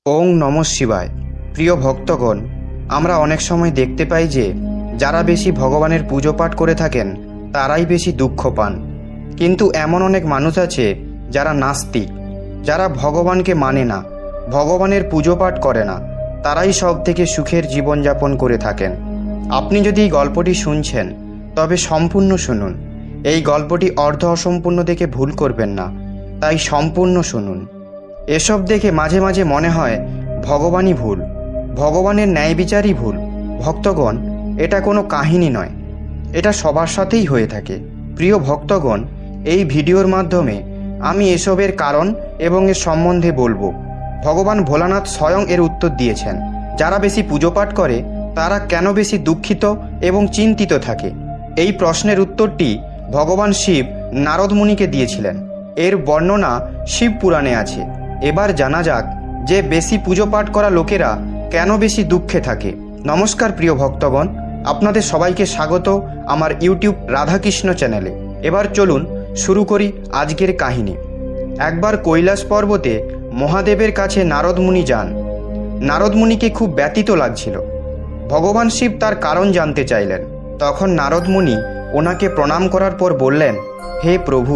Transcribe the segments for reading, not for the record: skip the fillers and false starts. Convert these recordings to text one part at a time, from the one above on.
ওং নমঃ শিবায়। প্রিয় ভক্তগণ, আমরা অনেক সময় দেখতে পাই যে যারা বেশি ভগবানের পুজো পাঠ করে থাকেন তারাই বেশি দুঃখ পান। কিন্তু এমন অনেক মানুষ আছে যারা নাস্তিক, যারা ভগবানকে মানে না, ভগবানের পুজো পাঠ করে না, তারাই সব থেকে সুখের জীবনযাপন করে থাকেন। আপনি যদি এই গল্পটি শুনছেন তবে সম্পূর্ণ শুনুন। এই গল্পটি অর্ধ অসম্পূর্ণ দেখে ভুল করবেন না, তাই সম্পূর্ণ শুনুন। এসব দেখে মাঝে মাঝে মনে হয় ভগবানই ভুল, ভগবানের ন্যায় বিচারই ভুল। ভক্তগণ, এটা কোনো কাহিনী নয়, এটা সবার সাথেই হয়ে থাকে। প্রিয় ভক্তগণ, এই ভিডিওর মাধ্যমে আমি এসবের কারণ এবং এর সম্বন্ধে বলবো। ভগবান ভোলানাথ স্বয়ং এর উত্তর দিয়েছেন। যারা বেশি পুজো পাঠ করে তারা কেন বেশি দুঃখিত এবং চিন্তিত থাকে, এই প্রশ্নের উত্তরটি ভগবান শিব নারদ মুনিকে দিয়েছিলেন। এর বর্ণনা শিব পুরাণে আছে। এবার জানা যাক যে বেশি পুজো পাঠ করা লোকেরা কেন বেশি দুঃখে থাকে। নমস্কার প্রিয় ভক্তগণ, আপনাদের সবাইকে স্বাগত আমার ইউটিউব রাধাকৃষ্ণ চ্যানেলে। এবার চলুন শুরু করি আজকের কাহিনী। একবার কৈলাস পর্বতে মহাদেবের কাছে নারদ মুনি যান। নারদ মুনিকে খুব ব্যথিত লাগছিল। ভগবান শিব তার কারণ জানতে চাইলেন। তখন নারদ মুনি ওনাকে প্রণাম করার পর বললেন, হে প্রভু,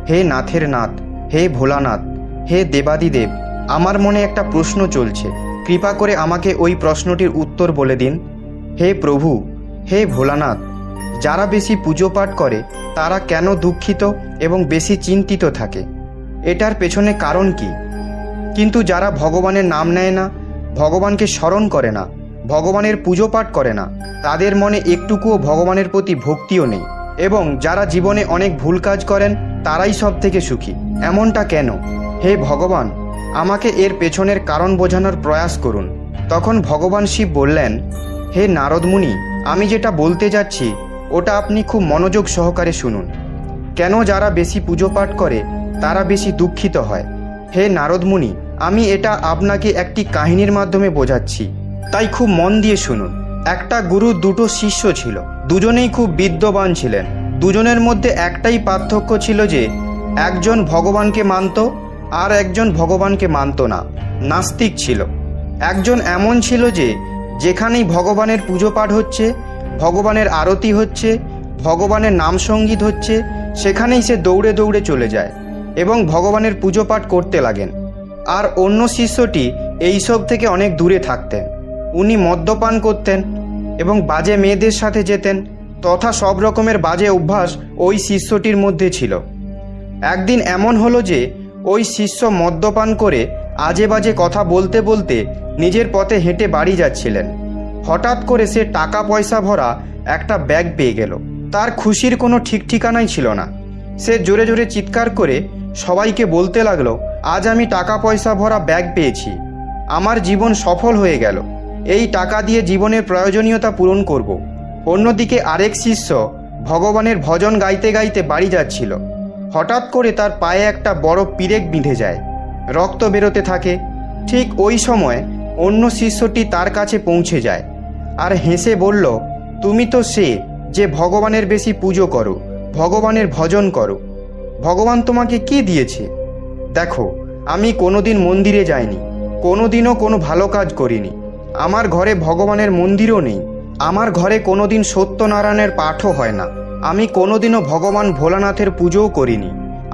হে নাথের নাথ, হে ভোলানাথ, হে দেবাদিদেব, আমার মনে একটা প্রশ্ন চলছে, কৃপা করে আমাকে ওই প্রশ্নটির উত্তর বলে দিন। হে প্রভু, হে ভোলানাথ, যারা বেশি পুজো পাঠ করে তারা কেন দুঃখিত এবং বেশি চিন্তিত থাকে, এটার পেছনে কারণ কি? কিন্তু যারা ভগবানের নাম নেয় না, ভগবানকে স্মরণ করে না, ভগবানের পুজো পাঠ করে না, তাদের মনে একটুকুও ভগবানের প্রতি ভক্তিও নেই, এবং যারা জীবনে অনেক ভুল কাজ করেন তারাই সব থেকে সুখী। এমনটা কেন? হে ভগবান, আমাকে এর পেছনের কারণ বোঝানোর প্রয়াস করুন। তখন ভগবান শিব বললেন, হে নারদ মুনি, আমি যেটা বলতে যাচ্ছি ওটা আপনি খুব মনোযোগ সহকারে শুনুন। কেন যারা বেশি পুজো পাঠ করে তারা বেশি দুঃখিত হয়? হে নারদ মুনি, আমি এটা আপনাকে একটি কাহিনীর মাধ্যমে বোঝাচ্ছি, তাই খুব মন দিয়ে শুনুন। একটা গুরুর দুটো শিষ্য ছিল, দুজনেই খুব বিদ্যমান ছিলেন। দুজনের মধ্যে একটাই পার্থক্য ছিল যে একজন ভগবানকে মানত আর একজন ভগবানকে মানত না, নাস্তিক ছিল। একজন এমন ছিল যে যেখানেই ভগবানের পুজো পাঠ হচ্ছে, ভগবানের আরতি হচ্ছে, ভগবানের নাম সঙ্গীত হচ্ছে, সেখানেই সে দৌড়ে দৌড়ে চলে যায় এবং ভগবানের পুজো পাঠ করতে লাগেন। আর অন্য শিষ্যটি এইসব থেকে অনেক দূরে থাকতেন। উনি মদ্যপান করতেন এবং বাজে মেয়েদের সাথে যেতেন, তথা সব রকমের বাজে অভ্যাস ওই শিষ্যটির মধ্যে ছিল। একদিন এমন হলো যে ওই শিষ্য মদ্যপান করে আজে বাজে কথা বলতে বলতে নিজের পথে হেঁটে বাড়ি যাচ্ছিলেন। হঠাৎ করে সে টাকা পয়সা ভরা একটা ব্যাগ পেয়ে গেল। তার খুশির কোনো ঠিক ঠিকানাই ছিল না। সে জোরে জোরে চিৎকার করে সবাইকে বলতে লাগলো, আজ আমি টাকা পয়সা ভরা ব্যাগ পেয়েছি, আমার জীবন সফল হয়ে গেল, এই টাকা দিয়ে জীবনের প্রয়োজনীয়তা পূরণ করব। অন্যদিকে আরেক শিষ্য ভগবানের ভজন গাইতে গাইতে বাড়ি যাচ্ছিল। হঠাৎ করে তার পায়ে একটা বড় পিরেক বিঁধে যায়, রক্ত বেরোতে থাকে। ঠিক ওই সময় অন্য শিষ্যটি তার কাছে পৌঁছে যায় আর হেসে বলল, তুমি তো সে যে ভগবানের বেশি পুজো করো, ভগবানের ভজন করো। ভগবান তোমাকে কি দিয়েছে? দেখো, আমি কোনোদিন মন্দিরে যাইনি, কোনোদিনও কোনো ভালো কাজ করিনি, আমার ঘরে ভগবানের মন্দিরও নেই, আমার ঘরে কোনোদিন সত্যনারায়ণের পাঠও হয় না, আমি কোনোদিনও ভগবান ভোলানাথের পুজোও করিনি,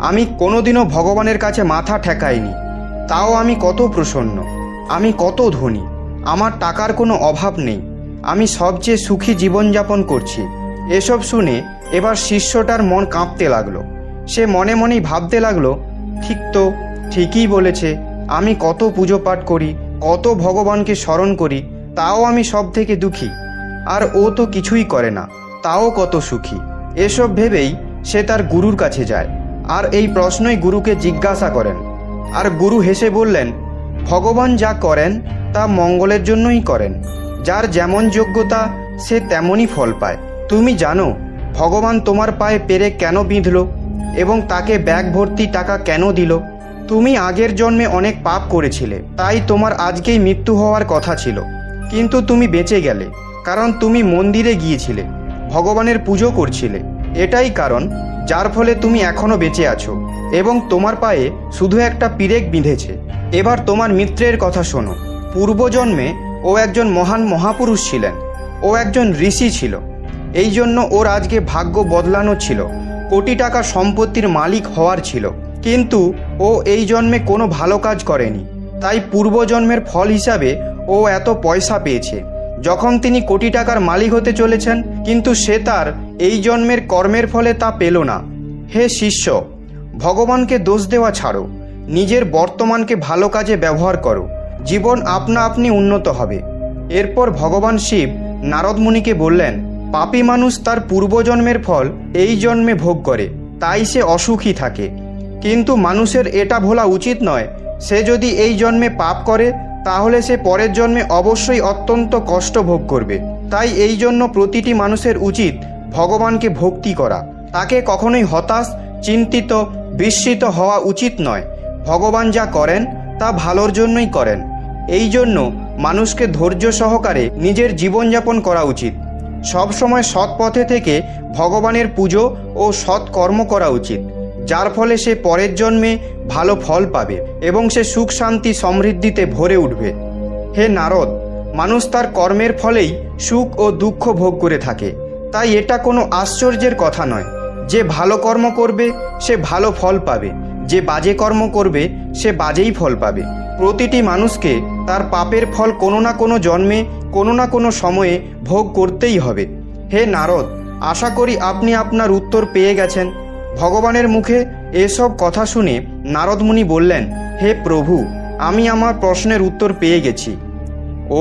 আমি কোনোদিনও ভগবানের কাছে মাথা ঠেকাইনি, তাও আমি কত প্রসন্ন, আমি কত ধনী, আমার টাকার কোনো অভাব নেই, আমি সবচেয়ে সুখী জীবনযাপন করছি। এসব শুনে এবার শিষ্যটার মন কাঁপতে লাগলো। সে মনে মনেই ভাবতে লাগলো, ঠিক তো, ঠিকই বলেছে, আমি কত পুজো পাঠ করি, কত ভগবানকে স্মরণ করি, তাও আমি সব থেকে দুঃখী, আর ও তো কিছুই করে না, তাও কত সুখী। এসব ভেবেই সে তার গুরুর কাছে যায় আর এই প্রশ্নই গুরুকে জিজ্ঞাসা করেন। আর গুরু হেসে বললেন, ভগবান যা করেন তা মঙ্গলের জন্যই করেন, যার যেমন যোগ্যতা সে তেমনই ফল পায়। তুমি জানো ভগবান তোমার পায়ে পেরেক কেন বিঁধল এবং তাকে ব্যাগ ভর্তি টাকা কেন দিল? তুমি আগের জন্মে অনেক পাপ করেছিলে, তাই তোমার আজকেই মৃত্যু হওয়ার কথা ছিল, কিন্তু তুমি বেঁচে গেলে কারণ তুমি মন্দিরে গিয়েছিলে, ভগবানের পুজো করছিলে। এটাই কারণ যার ফলে তুমি এখনো বেঁচে আছো এবং তোমার পায়ে শুধু একটা পিরেক বিঁধেছে। এবার তোমার মিত্রের কথা শোনো। পূর্বজন্মে ও একজন মহান মহাপুরুষ ছিলেন, ও একজন ঋষি ছিল। এই জন্য ওর আজকে ভাগ্য বদলানো ছিল, কোটি টাকা সম্পত্তির মালিক হওয়ার ছিল। কিন্তু ও এই জন্মে কোনো ভালো কাজ করেনি, তাই পূর্বজন্মের ফল হিসাবে ও এত পয়সা পেয়েছে। যখন তিনি কোটি টাকার মালিক হতে চলেছেন, কিন্তু সে তার এই জন্মের কর্মের ফলে তা পেল না। হে শিষ্য, ভগবানকে দোষ দেওয়া ছাড়ো, নিজের বর্তমানকে ভালো কাজে ব্যবহার করো, জীবন আপনা আপনি উন্নত হবে। এরপর ভগবান শিব নারদ মুনিকে বললেন, পাপী মানুষ তার পূর্বজন্মের ফল এই জন্মে ভোগ করে, তাই সে অসুখী থাকে। কিন্তু মানুষের এটা ভোলা উচিত নয়, সে যদি এই জন্মে পাপ করে তাহলে সে পরের জন্মে অবশ্যই অত্যন্ত কষ্ট ভোগ করবে। তাই এই জন্য প্রতিটি মানুষের উচিত ভগবানকে ভক্তি করা। তাকে কখনোই হতাশ, চিন্তিত, বিস্মিত হওয়া উচিত নয়। ভগবান যা করেন তা ভালোর জন্যই করেন। এই জন্য মানুষকে ধৈর্য সহকারে নিজের জীবনযাপন করা উচিত। সবসময় সৎ পথে থেকে ভগবানের পুজো ও সৎ কর্ম করা উচিত, যার ফলে সে পরের জন্মে ভালো ফল পাবে এবং সে সুখ শান্তি সমৃদ্ধিতে ভরে উঠবে। হে নারদ, মানুষ তার কর্মের ফলেই সুখ ও দুঃখ ভোগ করে থাকে। তাই এটা কোনো আশ্চর্যের কথা নয়। যে ভালো কর্ম করবে সে ভালো ফল পাবে, যে বাজে কর্ম করবে সে বাজেই ফল পাবে। প্রতিটি মানুষকে তার পাপের ফল কোনো না কোনো জন্মে কোনো না কোনো সময়ে ভোগ করতেই হবে। হে নারদ, আশা করি আপনি আপনার উত্তর পেয়ে গেছেন। ভগবানের মুখে এসব কথা শুনে নারদ মুনি বললেন, হে প্রভু, আমি আমার প্রশ্নের উত্তর পেয়ে গেছি।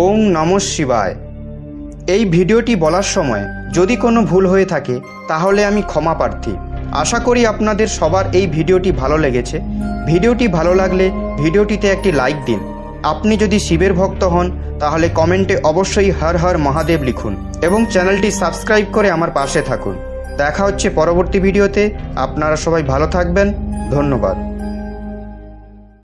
ওং নমঃ শিবায়। এই ভিডিওটি বলার সময় যদি কোনো ভুল হয়ে থাকে তাহলে আমি ক্ষমা প্রার্থী। আশা করি আপনাদের সবার এই ভিডিওটি ভালো লেগেছে। ভিডিওটি ভালো লাগলে ভিডিওটিতে একটি লাইক দিন। আপনি যদি শিবের ভক্ত হন তাহলে কমেন্টে অবশ্যই হর হর মহাদেব লিখুন এবং চ্যানেলটি সাবস্ক্রাইব করে আমার পাশে থাকুন। দেখা হচ্ছে পরবর্তী ভিডিওতে। আপনারা সবাই ভালো থাকবেন। ধন্যবাদ।